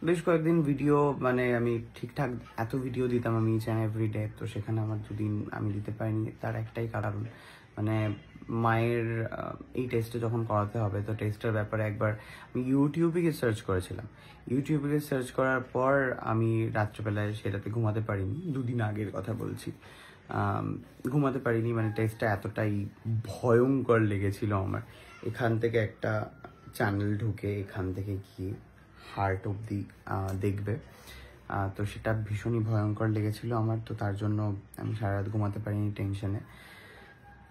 বেশ কয়েকদিন ভিডিও মানে আমি ঠিকঠাক এত ভিডিও দিতাম আমি ইচ অ্যান্ড এভরিডে, তো সেখানে আমার দুদিন আমি দিতে পারিনি। তার একটাই কারণ, মানে মায়ের এই টেস্টে যখন করাতে হবে, তো টেস্টের ব্যাপারে একবার আমি ইউটিউবে গিয়ে সার্চ করেছিলাম। ইউটিউবে গিয়ে সার্চ করার পর আমি রাত্রেবেলায় সেটাতে ঘুমাতে পারিনি, দুদিন আগের কথা বলছি। ঘুমাতে পারিনি, মানে টেস্টটা এতটাই ভয়ঙ্কর লেগেছিল আমার। এখান থেকে একটা চ্যানেল ঢুকে এখান থেকে গিয়ে হার্ট অবধি দেখবে, তো সেটা ভীষণই ভয়ঙ্কর লেগেছিল আমার। তো তার জন্য আমি সারা রাত ঘুমাতে পারিনি টেনশনে।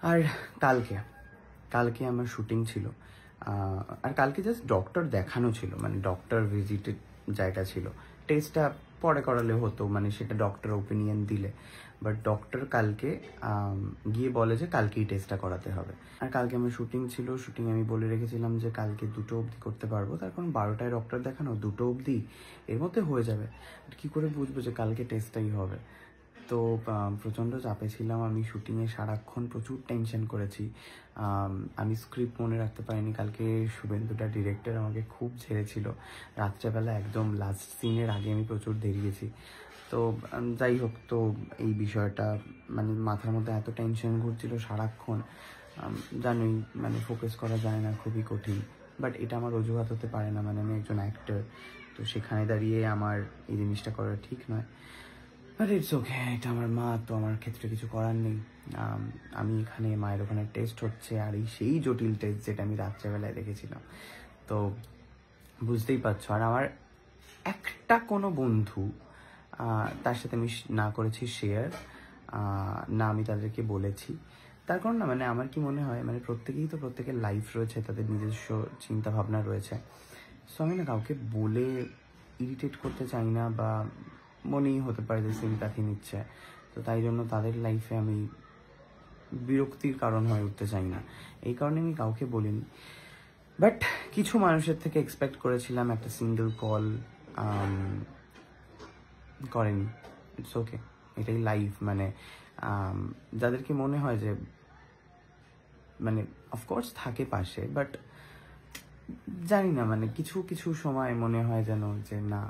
আর কালকে আমার শুটিং ছিল, আর কালকে জাস্ট ডক্টর দেখানো ছিল, মানে ডক্টর ভিজিটের জায়গা ছিল। টেস্টটা পরে করালে হতো, মানে সেটা ডক্টর ওপিনিয়ন দিলে, বাট ডক্টর কালকে গিয়ে বলে যে কালকেই টেস্টটা করাতে হবে। আর কালকে আমার শুটিং ছিল, শুটিং আমি বলে রেখেছিলাম যে কালকে 2টো অবধি করতে পারবো, তার কারণ 12টায় ডক্টর দেখানো, 2টো অবধি এর মধ্যে হয়ে যাবে। কি করে বুঝবো যে কালকে টেস্টটাই হবে? তো প্রচণ্ড চাপে ছিলাম আমি, শুটিংয়ে সারাক্ষণ প্রচুর টেনশন করেছি। আমি স্ক্রিপ্ট মনে রাখতে পারিনি। কালকে শুভেন্দুটা ডিরেক্টর আমাকে খুব ঝেড়েছিল রাত্রেবেলা, একদম লাস্ট সিনের আগে আমি প্রচুর দেরিয়েছি। তো যাই হোক, তো এই বিষয়টা মানে মাথার মধ্যে এত টেনশন ঘুরছিল সারাক্ষণ, জানোই মানে ফোকাস করা যায় না, খুবই কঠিন। বাট এটা আমার অজুহাত হতে পারে না, মানে আমি একজন অ্যাক্টর, তো সেখানে দাঁড়িয়ে আমার এই জিনিসটা করা ঠিক নয়। বাট ইটস ওকে, এটা আমার মা, তো আমার ক্ষেত্রে কিছু করার নেই। আমি এখানে, মায়ের ওখানে টেস্ট হচ্ছে, আর এই সেই জটিল টেস্ট যেটা আমি রাত্রেবেলায় দেখেছিলাম। তো বুঝতেই পারছো। আর আমার একটা কোনো বন্ধু, তার সাথে আমি না করেছি শেয়ার, না আমি তাদেরকে বলেছি। তার কারণ না, মানে আমার কি মনে হয়, মানে প্রত্যেকেই তো প্রত্যেকের লাইফ রয়েছে, তাদের নিজস্ব চিন্তা ভাবনা রয়েছে। সো আমি না কাউকে বলে ইরিটেট করতে চাই না, বা মনেই হতে পারে যে সিম্প্যাথি নিচ্ছে, তো তাই জন্য তাদের লাইফে আমি বিরক্তির কারণ হয়ে উঠতে চাই না, এই কারণে আমি কাউকে বলিনি। বাট কিছু মানুষের থেকে এক্সপেক্ট করেছিলাম একটা সিঙ্গেল কল, করেনি। ইটস ওকে, এটাই লাইফ। মানে যাদেরকে মনে হয় যে, মানে অফকোর্স থাকে পাশে, বাট জানি না, মানে কিছু কিছু সময় মনে হয় যেন যে না,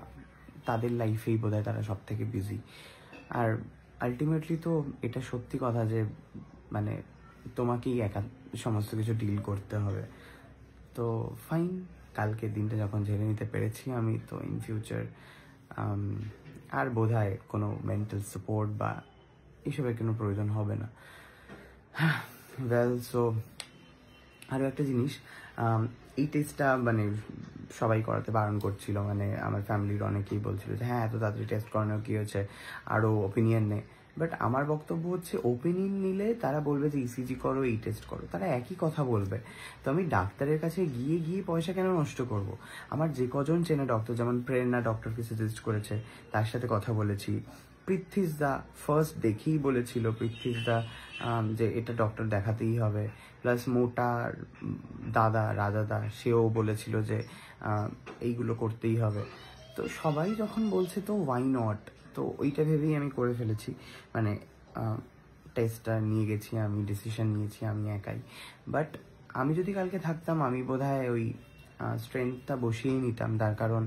তাদের লাইফেই বোধহয় তারা সব থেকে বিজি। আর আলটিমেটলি তো এটা সত্যি কথা যে মানে তোমাকেই একা সমস্ত কিছু ডিল করতে হবে। তো ফাইন, কালকে দিনটা যখন ঝেড়ে নিতে পেরেছি আমি, তো ইন ফিউচার আর বোধহয় কোনো মেন্টাল সাপোর্ট বা এসবের কোনো প্রয়োজন হবে না। ওয়েল, সো আরও একটা জিনিস, এই টেস্টটা মানে সবাই করাতে বারণ করছিল, মানে আমার ফ্যামিলির অনেকেই বলছিল যে হ্যাঁ এত তাড়াতাড়ি টেস্ট করানোর কী হয়েছে, আরও ওপিনিয়ন নেই। বাট আমার বক্তব্য হচ্ছে, ওপিনিয়ন নিলে তারা বলবে যে ইসিজি করো, এই টেস্ট করো, তারা একই কথা বলবে। তো আমি ডাক্তারের কাছে গিয়ে গিয়ে পয়সা কেন নষ্ট করব? আমার যে কজন চেনে ডক্টর, যেমন প্রেরণা ডক্টরকে সাজেস্ট করেছে, তার সাথে কথা বলেছি। পৃথ্বীজ দা ফার্স্ট দেখেই বলেছিল, পৃথ্বীজ দা যে এটা ডক্টর দেখাতেই হবে। প্লাস মোটার দাদা রাজাদা, সেও বলেছিল যে এইগুলো করতেই হবে। তো সবাই যখন বলছে তো ওয়াই নট, তো ওইটা ভেবেই আমি করে ফেলেছি। মানে টেস্টটা নিয়ে গেছি, আমি ডিসিশন নিয়েছি আমি একাই। বাট আমি যদি কালকে থাকতাম, আমি বোধহয় ওই স্ট্রেংথটা বসিয়েই নিতাম। তার কারণ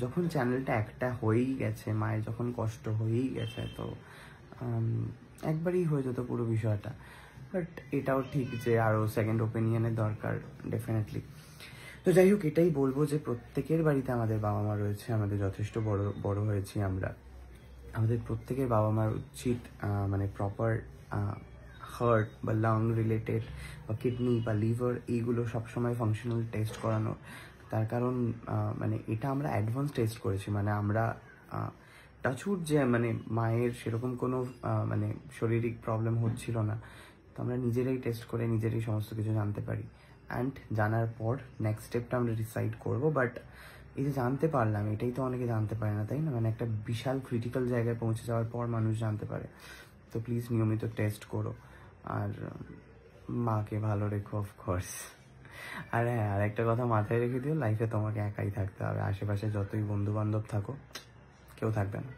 যখন চ্যানেলটা একটা হয়েই গেছে, মায়ের যখন কষ্ট হয়েই গেছে, তো একবারই হয়ে যেত পুরো বিষয়টা। বাট এটাও ঠিক যে আরও সেকেন্ড ওপিনিয়নের দরকার ডেফিনেটলি। তো যাই হোক, এটাই বলবো যে প্রত্যেকের বাড়িতে আমাদের বাবা মা রয়েছে, আমাদের যথেষ্ট বড় হয়েছি আমরা। আমাদের প্রত্যেকের বাবা মার উচিত মানে প্রপার হার্ট বা লাং রিলেটেড বা কিডনি বা লিভার, এইগুলো সবসময় ফাংশনাল টেস্ট করানো। তার কারণ মানে এটা আমরা অ্যাডভান্স টেস্ট করেছি, মানে আমরা টাচউড যে মানে মায়ের সেরকম কোনো মানে শারীরিক প্রবলেম হচ্ছিল না, তো আমরা নিজেরাই টেস্ট করে নিজেরাই সমস্ত কিছু জানতে পারি। অ্যান্ড জানার পর নেক্সট স্টেপটা আমরা ডিসাইড করবো। বাট এই যে জানতে পারলাম, এটাই তো অনেকে জানতে পারে না, তাই না? মানে একটা বিশাল ক্রিটিক্যাল জায়গায় পৌঁছে যাওয়ার পর মানুষ জানতে পারে। তো প্লিজ নিয়মিত টেস্ট করো, আর মাকে ভালো রেখো অফকোর্স। আর হ্যাঁ, আর একটা কথা মাথায় রেখে দিও, লাইফে তোমাকে একাই থাকতে হবে। আশেপাশে যতই বন্ধু বান্ধব থাকো, কেউ থাকবে না।